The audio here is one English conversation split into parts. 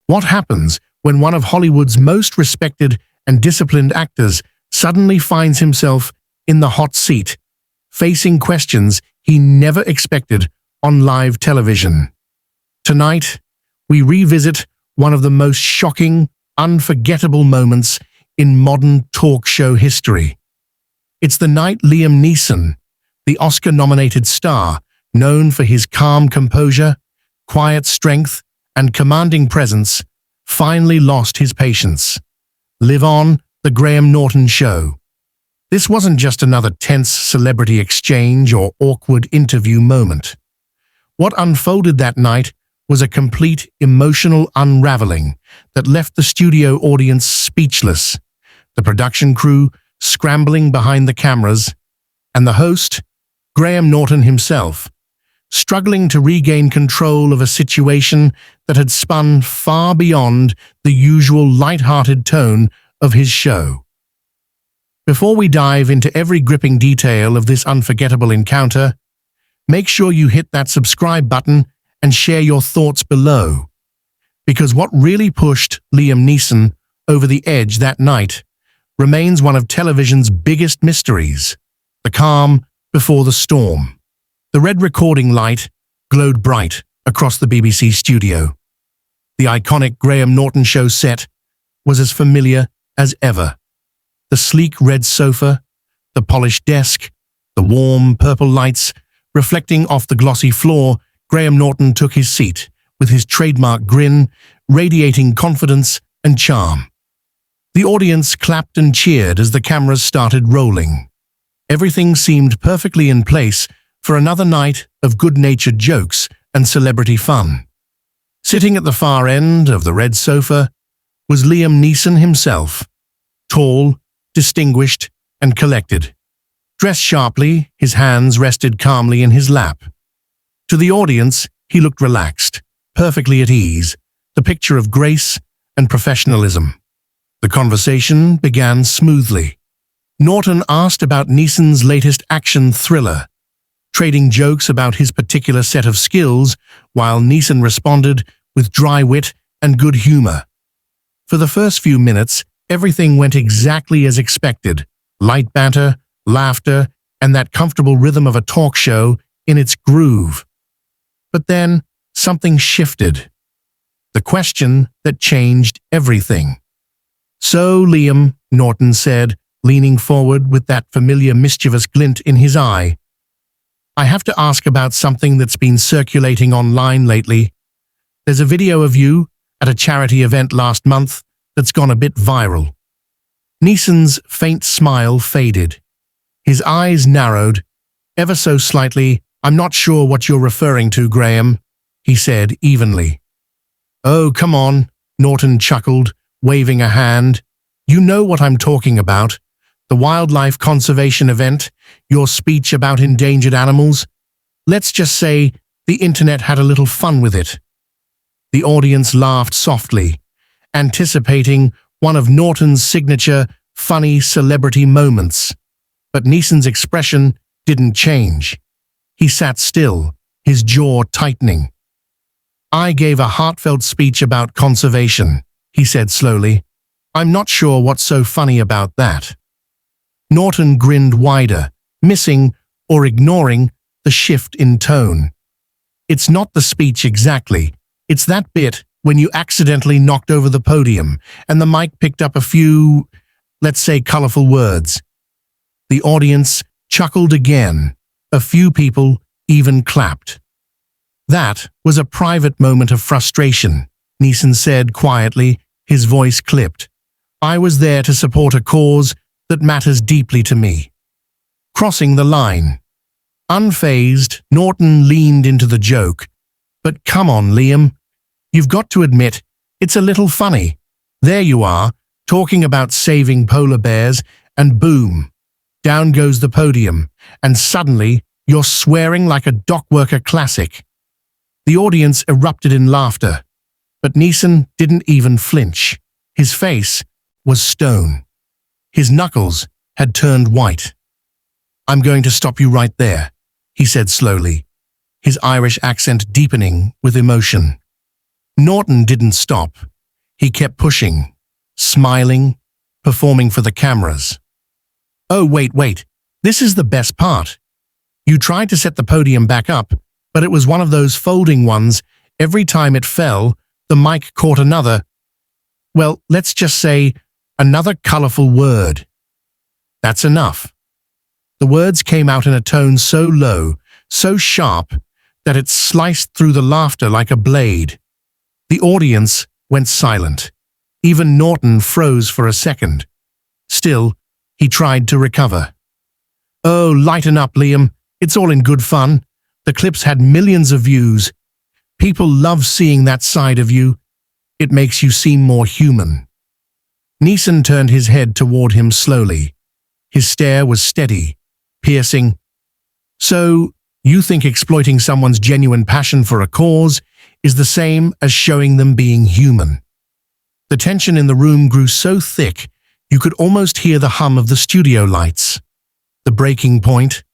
What happens when one of Hollywood's most respected and disciplined actors suddenly finds himself in the hot seat, facing questions he never expected on live television? Tonight, we revisit one of the most shocking, unforgettable moments in modern talk show history. It's the night Liam Neeson, the Oscar-nominated star, known for his calm composure, quiet strength, and commanding presence, finally lost his patience. Live on the Graham Norton Show. This wasn't just another tense celebrity exchange or awkward interview moment. What unfolded that night was a complete emotional unraveling that left the studio audience speechless, the production crew scrambling behind the cameras, and the host, Graham Norton himself, struggling to regain control of a situation that had spun far beyond the usual light-hearted tone of his show. Before we dive into every gripping detail of this unforgettable encounter, make sure you hit that subscribe button and share your thoughts below. Because what really pushed Liam Neeson over the edge that night remains one of television's biggest mysteries: the calm before the storm. The red recording light glowed bright across the BBC studio. The iconic Graham Norton Show set was as familiar as ever. The sleek red sofa, the polished desk, the warm purple lights reflecting off the glossy floor. Graham Norton took his seat with his trademark grin, radiating confidence and charm. The audience clapped and cheered as the cameras started rolling. Everything seemed perfectly in place for another night of good-natured jokes and celebrity fun. Sitting at the far end of the red sofa was Liam Neeson himself, tall, distinguished, and collected. Dressed sharply, his hands rested calmly in his lap. To the audience, he looked relaxed, perfectly at ease, the picture of grace and professionalism. The conversation began smoothly. Norton asked about Neeson's latest action thriller, trading jokes about his particular set of skills, while Neeson responded with dry wit and good humor. For the first few minutes, everything went exactly as expected: light banter, laughter, and that comfortable rhythm of a talk show in its groove. But then, something shifted. The question that changed everything. "So, Liam," Norton said, leaning forward with that familiar mischievous glint in his eye, "I have to ask about something that's been circulating online lately. There's a video of you at a charity event last month that's gone a bit viral." Neeson's faint smile faded. His eyes narrowed, ever so slightly. "I'm not sure what you're referring to, Graham," he said evenly. "Oh, come on," Norton chuckled, waving a hand. "You know what I'm talking about. The wildlife conservation event, your speech about endangered animals. Let's just say the internet had a little fun with it." The audience laughed softly, anticipating one of Norton's signature funny celebrity moments. But Neeson's expression didn't change. He sat still, his jaw tightening. "I gave a heartfelt speech about conservation," he said slowly. "I'm not sure what's so funny about that." Norton grinned wider, missing or ignoring the shift in tone. "It's not the speech exactly. It's that bit when you accidentally knocked over the podium and the mic picked up a few, let's say, colorful words." The audience chuckled again. A few people even clapped. "That was a private moment of frustration," Neeson said quietly, his voice clipped. "I was there to support a cause that matters deeply to me." Crossing the line. Unfazed, Norton leaned into the joke. "But come on, Liam. You've got to admit, it's a little funny. There you are, talking about saving polar bears, and boom, down goes the podium, and suddenly you're swearing like a dockworker classic." The audience erupted in laughter, but Neeson didn't even flinch. His face was stone. His knuckles had turned white. "I'm going to stop you right there," he said slowly, his Irish accent deepening with emotion. Norton didn't stop. He kept pushing, smiling, performing for the cameras. Oh, wait. This is the best part. You tried to set the podium back up, but it was one of those folding ones. Every time it fell, the mic caught another, well, let's just say, another colorful word. That's enough. The words came out in a tone so low, so sharp, that it sliced through the laughter like a blade. The audience went silent. Even Norton froze for a second. Still, he tried to recover. Oh, lighten up, Liam. It's all in good fun. The clips had millions of views. People love seeing that side of you. It makes you seem more human. Neeson turned his head toward him slowly. His stare was steady, piercing. So, you think exploiting someone's genuine passion for a cause is the same as showing them being human? The tension in the room grew so thick, you could almost hear the hum of the studio lights. The breaking point?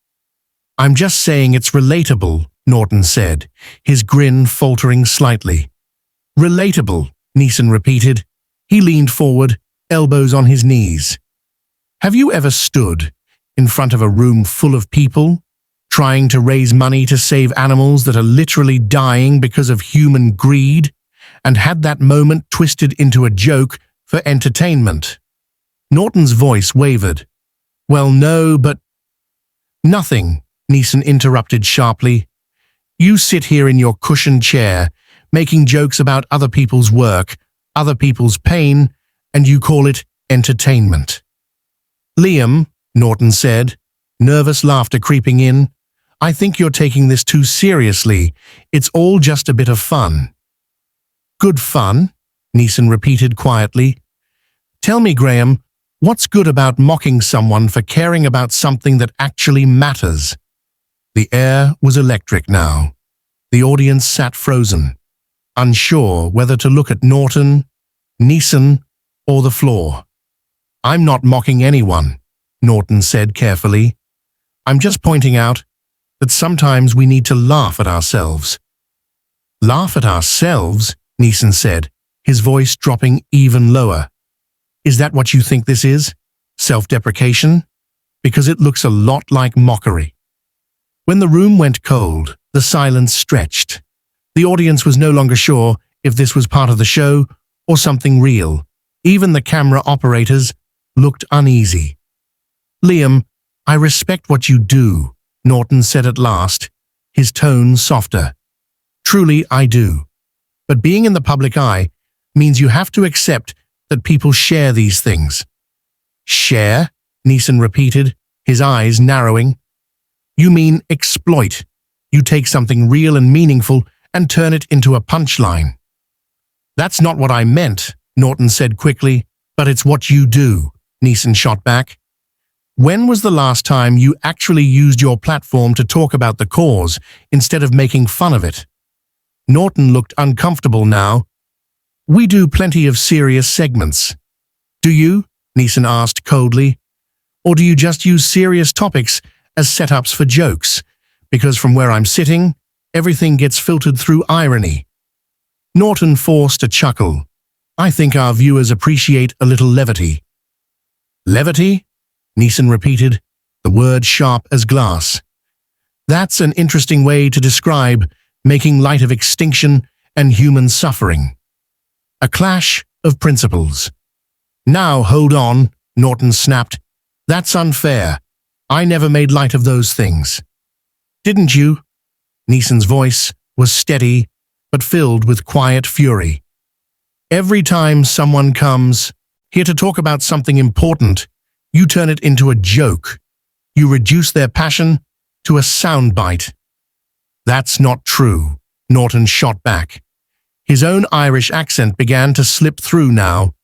I'm just saying it's relatable, Norton said, his grin faltering slightly. Relatable, Neeson repeated. He leaned forward, elbows on his knees. Have you ever stood in front of a room full of people, trying to raise money to save animals that are literally dying because of human greed, and had that moment twisted into a joke for entertainment? Norton's voice wavered. Well, no, but... Nothing, Neeson interrupted sharply. You sit here in your cushioned chair, making jokes about other people's work, other people's pain, and you call it entertainment. Liam, Norton said, nervous laughter creeping in, I think you're taking this too seriously. It's all just a bit of fun. Good fun? Neeson repeated quietly. Tell me, Graham, what's good about mocking someone for caring about something that actually matters? The air was electric now. The audience sat frozen, unsure whether to look at Norton, Neeson, or the floor. I'm not mocking anyone, Norton said carefully. I'm just pointing out that sometimes we need to laugh at ourselves. Laugh at ourselves? Neeson said, his voice dropping even lower. Is that what you think this is? Self-deprecation? Because it looks a lot like mockery. When the room went cold, the silence stretched. The audience was no longer sure if this was part of the show or something real. Even the camera operators looked uneasy. Liam, I respect what you do, Norton said at last, his tone softer. Truly, I do. But being in the public eye means you have to accept that people share these things. Share? Neeson repeated, his eyes narrowing. You mean exploit. You take something real and meaningful and turn it into a punchline. That's not what I meant, Norton said quickly, but it's what you do, Neeson shot back. When was the last time you actually used your platform to talk about the cause instead of making fun of it? Norton looked uncomfortable now. We do plenty of serious segments. Do you? Neeson asked coldly. Or do you just use serious topics as setups for jokes? Because from where I'm sitting, everything gets filtered through irony. Norton forced a chuckle. I think our viewers appreciate a little levity. Levity? Neeson repeated, the word sharp as glass. That's an interesting way to describe making light of extinction and human suffering. A clash of principles. Now hold on, Norton snapped. That's unfair. I never made light of those things. Didn't you? Neeson's voice was steady, but filled with quiet fury. Every time someone comes here to talk about something important, you turn it into a joke. You reduce their passion to a soundbite. That's not true, Norton shot back. His own Irish accent began to slip through now.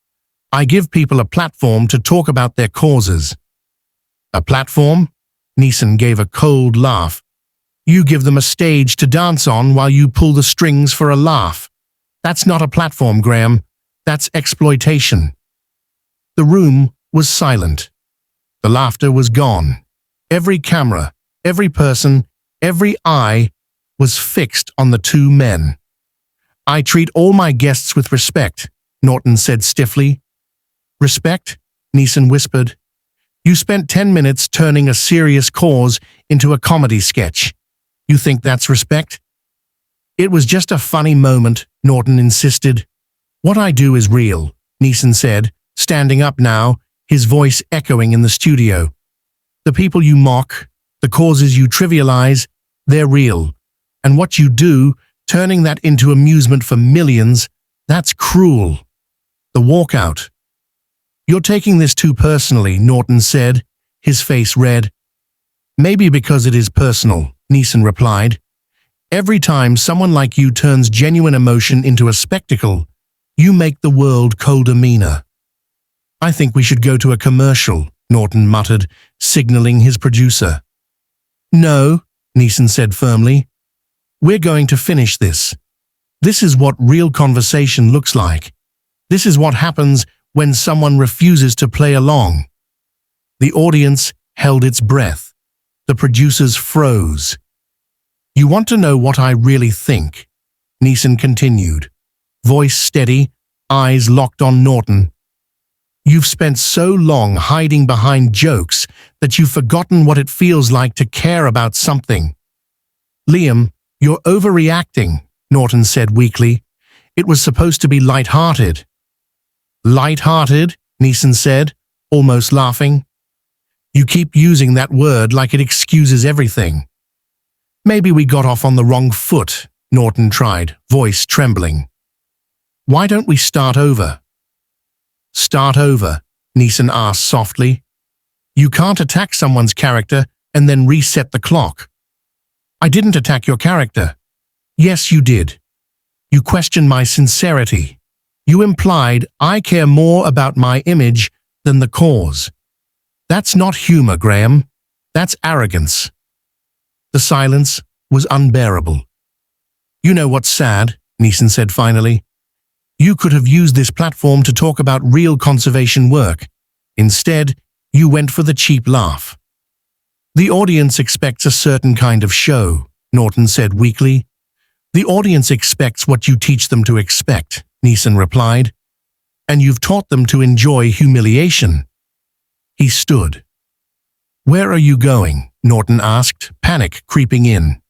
I give people a platform to talk about their causes. A platform? Neeson gave a cold laugh. You give them a stage to dance on while you pull the strings for a laugh. That's not a platform, Graham. That's exploitation. The room was silent. The laughter was gone. Every camera, every person, every eye was fixed on the two men. I treat all my guests with respect, Norton said stiffly. Respect? Neeson whispered. You spent 10 minutes turning a serious cause into a comedy sketch. You think that's respect? It was just a funny moment, Norton insisted. What I do is real, Neeson said, standing up now, his voice echoing in the studio. The people you mock, the causes you trivialize, they're real. And what you do, turning that into amusement for millions, that's cruel. The walkout. You're taking this too personally, Norton said, his face red. Maybe because it is personal, Neeson replied. Every time someone like you turns genuine emotion into a spectacle, you make the world colder meaner. I think we should go to a commercial, Norton muttered, signaling his producer. No, Neeson said firmly. We're going to finish this. This is what real conversation looks like. This is what happens when someone refuses to play along. The audience held its breath. The producers froze. You want to know what I really think? Neeson continued, voice steady, eyes locked on Norton. You've spent so long hiding behind jokes that you've forgotten what it feels like to care about something. Liam, you're overreacting, Norton said weakly. It was supposed to be light-hearted. Light-hearted? Neeson said, almost laughing. You keep using that word like it excuses everything. Maybe we got off on the wrong foot, Norton tried, voice trembling. Why don't we start over? Start over, Neeson asked softly. You can't attack someone's character and then reset the clock. I didn't attack your character. Yes, you did. You questioned my sincerity. You implied I care more about my image than the cause. That's not humor, Graham. That's arrogance. The silence was unbearable. You know what's sad, Neeson said finally. You could have used this platform to talk about real conservation work. Instead, you went for the cheap laugh. The audience expects a certain kind of show, Norton said weakly. The audience expects what you teach them to expect, Neeson replied. And you've taught them to enjoy humiliation. He stood. Where are you going? Norton asked, panic creeping in.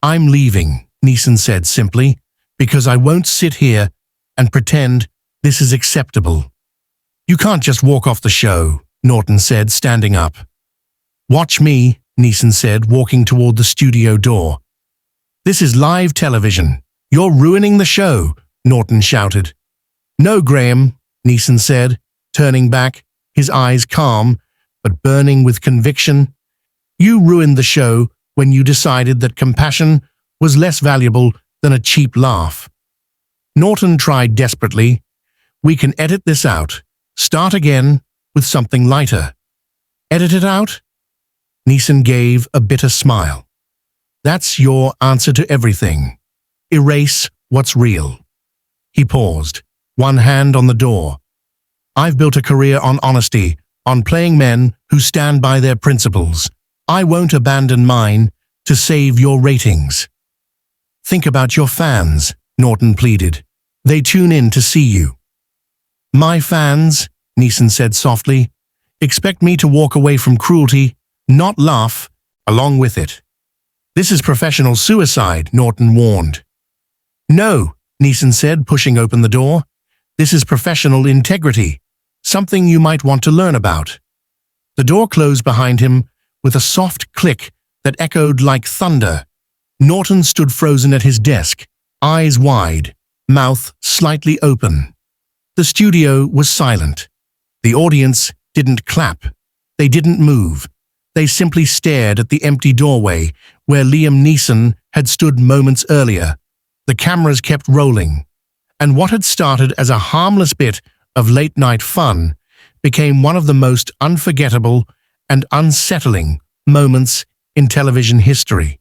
I'm leaving, Neeson said simply, because I won't sit here and pretend this is acceptable. You can't just walk off the show, Norton said, standing up. Watch me, Neeson said, walking toward the studio door. This is live television. You're ruining the show, Norton shouted. No, Graham, Neeson said, turning back, his eyes calm, but burning with conviction. You ruined the show when you decided that compassion was less valuable than a cheap laugh. Norton tried desperately. We can edit this out. Start again with something lighter. Edit it out? Neeson gave a bitter smile. That's your answer to everything. Erase what's real. He paused, one hand on the door. I've built a career on honesty, on playing men who stand by their principles. I won't abandon mine to save your ratings. Think about your fans, Norton pleaded. They tune in to see you. My fans, Neeson said softly, expect me to walk away from cruelty, not laugh, along with it. This is professional suicide, Norton warned. No, Neeson said, pushing open the door. This is professional integrity, something you might want to learn about. The door closed behind him with a soft click that echoed like thunder. Norton stood frozen at his desk, eyes wide, mouth slightly open. The studio was silent. The audience didn't clap. They didn't move. They simply stared at the empty doorway where Liam Neeson had stood moments earlier. The cameras kept rolling, and what had started as a harmless bit of late-night fun became one of the most unforgettable and unsettling moments in television history.